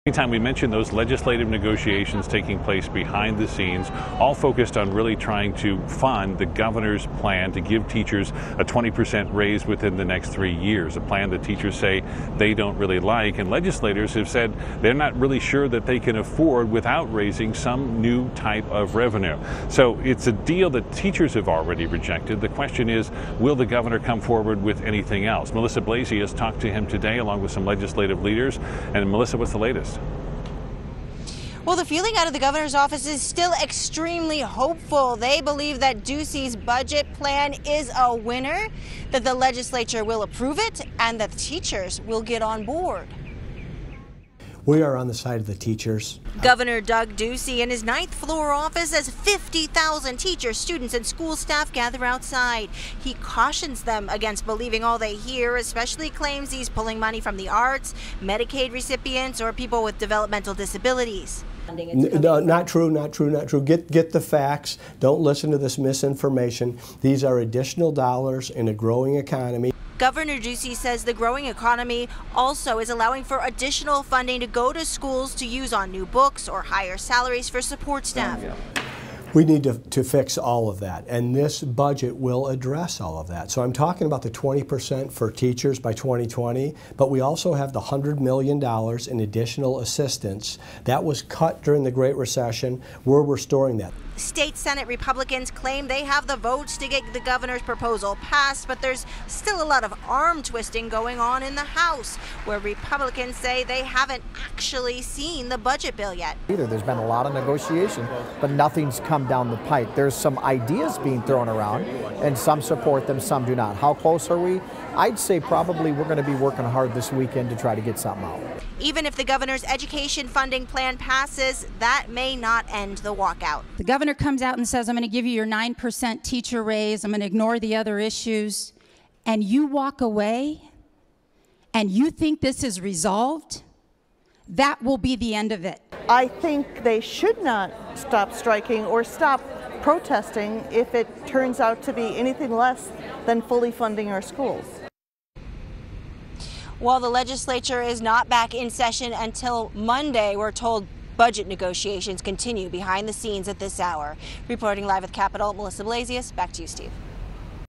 Anytime we mention those legislative negotiations taking place behind the scenes, all focused on really trying to fund the governor's plan to give teachers a 20% raise within the next 3 years, a plan that teachers say they don't really like, and legislators have said they're not really sure that they can afford without raising some new type of revenue. So it's a deal that teachers have already rejected. The question is, will the governor come forward with anything else? Melissa Blasey has talked to him today along with some legislative leaders. And Melissa, what's the latest? Well, the feeling out of the governor's office is still extremely hopeful. They believe that Ducey's budget plan is a winner, that the legislature will approve it, and that the teachers will get on board. We are on the side of the teachers. Governor Doug Ducey in his 9th floor office as 50,000 teachers, students, and school staff gather outside. He cautions them against believing all they hear, especially claims he's pulling money from the arts, Medicaid recipients, or people with developmental disabilities. No, not true, not true, not true. Get the facts. Don't listen to this misinformation. These are additional dollars in a growing economy. Governor Ducey says the growing economy also is allowing for additional funding to go to schools to use on new books or higher salaries for support staff. We need to fix all of that, and this budget will address all of that. So I'm talking about the 20% for teachers by 2020, but we also have the $100 million in additional assistance. That was cut during the Great Recession. We're restoring that. State Senate Republicans claim they have the votes to get the governor's proposal passed, but there's still a lot of arm twisting going on in the House, where Republicans say they haven't actually seen the budget bill yet. There's been a lot of negotiation, but nothing's come down the pike. There's some ideas being thrown around, and some support them, some do not. How close are we? I'd say probably we're going to be working hard this weekend to try to get something out. Even if the governor's education funding plan passes, that may not end the walkout. The governor comes out and says, I'm going to give you your 9% teacher raise, I'm going to ignore the other issues, and you walk away and you think this is resolved, that will be the end of it. I think they should not stop striking or stop protesting if it turns out to be anything less than fully funding our schools. While the legislature is not back in session until Monday, we're told budget negotiations continue behind the scenes at this hour. Reporting live at Capitol, Melissa Blasey, back to you, Steve.